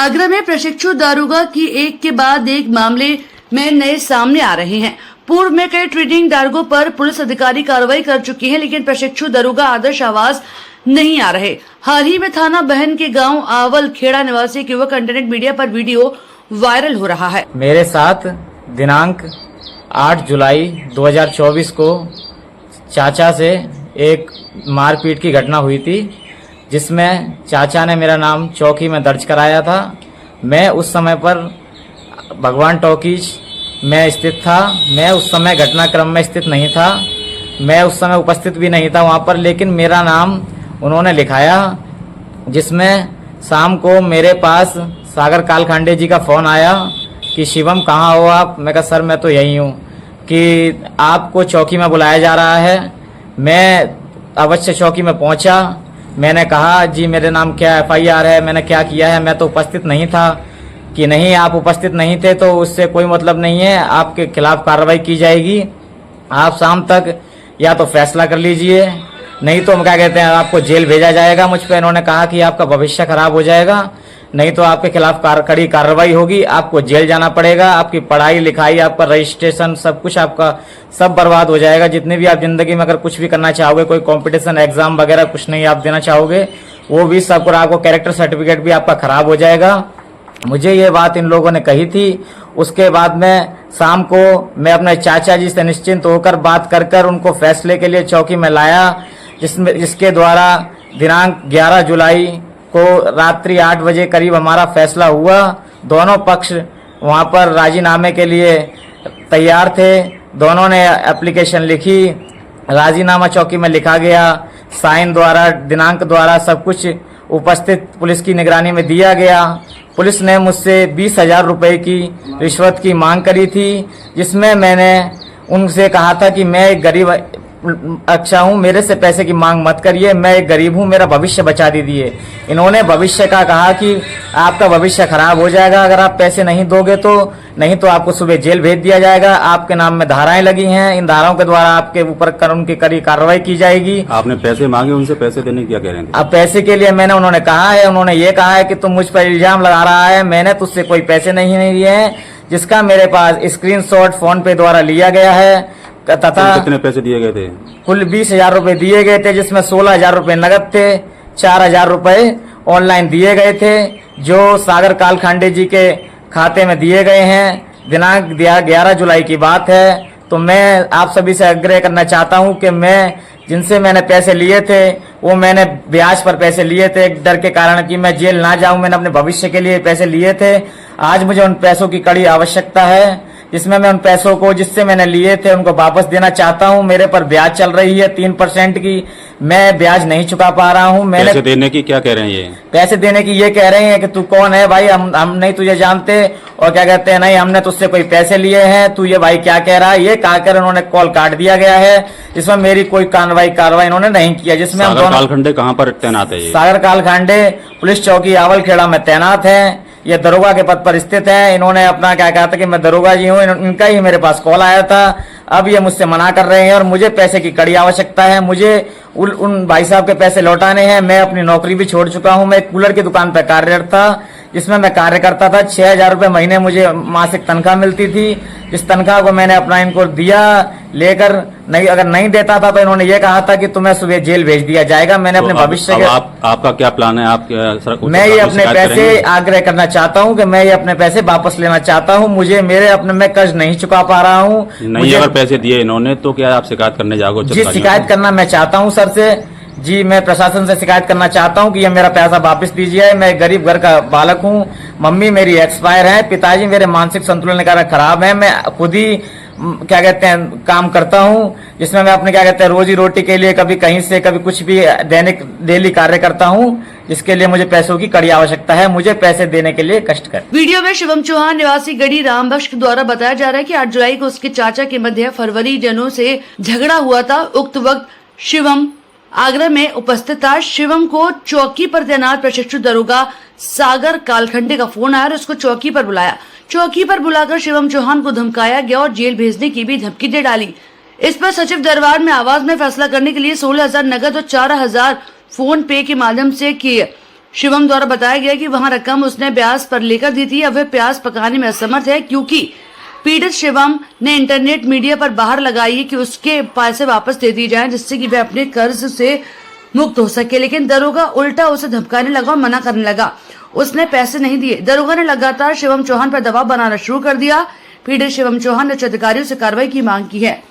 आगरा में प्रशिक्षु दारोगा की एक के बाद एक मामले में नए सामने आ रहे हैं। पूर्व में कई ट्रेनिंग दारोगों पर पुलिस अधिकारी कार्रवाई कर चुकी हैं, लेकिन प्रशिक्षु दारोगा आदर्श आवाज नहीं आ रहे। हाल ही में थाना बहन के गांव आवल खेड़ा निवासी एक युवक इंटरनेट मीडिया पर वीडियो वायरल हो रहा है। मेरे साथ दिनांक 8 जुलाई 2024 को चाचा से एक मारपीट की घटना हुई थी, जिसमें चाचा ने मेरा नाम चौकी में दर्ज कराया था। मैं उस समय पर भगवान टॉकीज में स्थित था। मैं उस समय घटनाक्रम में स्थित नहीं था, मैं उस समय उपस्थित भी नहीं था वहाँ पर, लेकिन मेरा नाम उन्होंने लिखाया, जिसमें शाम को मेरे पास सागर कालखांडे जी का फ़ोन आया कि शिवम कहाँ हो आप। मैं कहा सर मैं तो यही हूँ, कि आपको चौकी में बुलाया जा रहा है। मैं अवश्य चौकी में पहुँचा। मैंने कहा जी मेरे नाम क्या FIR है, मैंने क्या किया है। मैं तो उपस्थित नहीं था। कि नहीं आप उपस्थित नहीं थे तो उससे कोई मतलब नहीं है, आपके खिलाफ कार्रवाई की जाएगी। आप शाम तक या तो फैसला कर लीजिए, नहीं तो हम क्या कहते हैं आपको जेल भेजा जाएगा। मुझ पर इन्होंने कहा कि आपका भविष्य खराब हो जाएगा, नहीं तो आपके खिलाफ कड़ी कार्रवाई होगी, आपको जेल जाना पड़ेगा, आपकी पढ़ाई लिखाई, आपका रजिस्ट्रेशन, सब कुछ आपका सब बर्बाद हो जाएगा। जितने भी आप जिंदगी में अगर कुछ भी करना चाहोगे, कोई कंपटीशन एग्जाम वगैरह कुछ नहीं आप देना चाहोगे, वो भी सब कुछ, आपको कैरेक्टर सर्टिफिकेट भी आपका खराब हो जाएगा। मुझे ये बात इन लोगों ने कही थी। उसके बाद में शाम को मैं अपने चाचा जी से निश्चिंत होकर बात कर कर उनको फैसले के लिए चौकी में लाया, जिसके द्वारा दिनांक 11 जुलाई को रात्रि 8 बजे करीब हमारा फैसला हुआ। दोनों पक्ष वहाँ पर राजीनामे के लिए तैयार थे। दोनों ने एप्लीकेशन लिखी, राजीनामा चौकी में लिखा गया, साइन द्वारा, दिनांक द्वारा सब कुछ उपस्थित पुलिस की निगरानी में दिया गया। पुलिस ने मुझसे 20,000 रुपये की रिश्वत की मांग करी थी, जिसमें मैंने उनसे कहा था कि मैं एक गरीब अच्छा हूँ, मेरे से पैसे की मांग मत करिए, मैं एक गरीब हूँ, मेरा भविष्य बचा दीजिए। इन्होंने भविष्य का कहा कि आपका भविष्य खराब हो जाएगा अगर आप पैसे नहीं दोगे तो, नहीं तो आपको सुबह जेल भेज दिया जाएगा। आपके नाम में धाराएं लगी हैं, इन धाराओं के द्वारा आपके ऊपर कानून की कड़ी कार्रवाई की जाएगी। आपने पैसे मांगे, उनसे पैसे देने की क्या कह रहे हैं? अब पैसे के लिए मैंने उन्होंने कहा है, उन्होंने ये कहा है कि तुम मुझ पर इल्जाम लगा रहा है, मैंने तुझसे कोई पैसे नहीं लिए हैं, जिसका मेरे पास स्क्रीनशॉट फोन पे द्वारा लिया गया है। तथा कितने पैसे दिए गए थे? कुल 20,000 रुपए दिए गए थे, जिसमें 16,000 रुपए नगद थे, 4,000 रुपए ऑनलाइन दिए गए थे, जो सागर कालखांडे जी के खाते में दिए गए हैं। दिनांक 11 जुलाई की बात है। तो मैं आप सभी से आग्रह करना चाहता हूं कि मैं जिनसे मैंने पैसे लिए थे, वो मैंने ब्याज पर पैसे लिए थे, एक डर के कारण कि मैं जेल ना जाऊं। मैंने अपने भविष्य के लिए पैसे लिए थे। आज मुझे उन पैसों की कड़ी आवश्यकता है, जिसमें मैं उन पैसों को जिससे मैंने लिए थे उनको वापस देना चाहता हूं। मेरे पर ब्याज चल रही है 3% की, मैं ब्याज नहीं चुका पा रहा हूं। मैंने पैसे देने की क्या कह रहे हैं? ये पैसे देने की ये कह रहे हैं कि तू कौन है भाई, हम नहीं तुझे जानते, और क्या कहते हैं नहीं हमने तुझसे कोई पैसे लिए हैं, तू ये भाई क्या कह रहा है। ये कहकर उन्होंने कॉल काट दिया गया है, जिसमें मेरी कोई कार्रवाई इन्होंने नहीं किया। जिसमें हम कालखंडे कहाँ पर तैनात है? सागर कालखंडे पुलिस चौकी आवल खेड़ा में तैनात है। ये दरोगा के पद पर स्थित है। इन्होंने अपना क्या कहा था कि मैं दरोगा जी हूँ, इनका ही मेरे पास कॉल आया था। अब ये मुझसे मना कर रहे हैं और मुझे पैसे की कड़ी आवश्यकता है। मुझे उन भाई साहब के पैसे लौटाने हैं। मैं अपनी नौकरी भी छोड़ चुका हूँ। मैं एक कूलर की दुकान पर कार्यरत था, जिसमें मैं कार्य करता था। 6,000 रुपये महीने मुझे मासिक तनख्वाह मिलती थी। इस तनख्वाह को मैंने अपना इनको दिया, लेकर नहीं अगर नहीं देता था तो इन्होंने ये कहा था कि तुम्हें सुबह जेल भेज दिया जाएगा। मैंने अपने भविष्य के आपका क्या प्लान है? आप मैं ये अपने पैसे आग्रह करना चाहता हूँ कि मैं ये अपने पैसे वापस लेना चाहता हूँ। मुझे मेरे अपने मैं कर्ज नहीं चुका पा रहा हूँ। नहीं अगर पैसे दिए इन्होंने तो क्या आप शिकायत करने जाओगे? जी शिकायत करना मैं चाहता हूँ सर से। जी मैं प्रशासन से शिकायत करना चाहता हूँ कि ये मेरा पैसा वापस दीजिए। मैं गरीब घर का बालक हूँ, मम्मी मेरी एक्सपायर है, पिताजी मेरे मानसिक संतुलन खराब है। मैं खुद ही क्या कहते हैं काम करता हूँ, जिसमें मैं अपने क्या कहते हैं रोजी रोटी के लिए कभी कहीं से कभी कुछ भी डेली कार्य करता हूँ, जिसके लिए मुझे पैसों की कड़ी आवश्यकता है। मुझे पैसे देने के लिए कष्ट कर। वीडियो में शिवम चौहान निवासी गढ़ी रामबख्श के द्वारा बताया जा रहा है कि 8 जुलाई को उसके चाचा के मध्य फरवरी जनों से झगड़ा हुआ था। उक्त वक्त शिवम आगरा में उपस्थित था। शिवम को चौकी पर तैनात प्रशिक्षु दरोगा सागर कालखंडे का फोन आया और उसको चौकी पर बुलाया। चौकी पर बुलाकर शिवम चौहान को धमकाया गया और जेल भेजने की भी धमकी दे डाली। इस पर सचिव दरबार में आवाज में फैसला करने के लिए 16,000 नगद और 4,000 फोन पे के माध्यम से किए शिवम द्वारा बताया गया कि वहां रकम उसने ब्याज पर लेकर दी थी। अब वह प्याज पकाने में असमर्थ है क्योंकि पीड़ित शिवम ने इंटरनेट मीडिया पर बाहर लगाई है कि उसके पैसे वापस दे दिए जाएं जिससे कि वह अपने कर्ज से मुक्त हो सके, लेकिन दरोगा उल्टा उसे धमकाने लगा और मना करने लगा। उसने पैसे नहीं दिए। दरोगा ने लगातार शिवम चौहान पर दबाव बनाना शुरू कर दिया। पीड़ित शिवम चौहान ने उच्च अधिकारियों से कार्रवाई की मांग की है।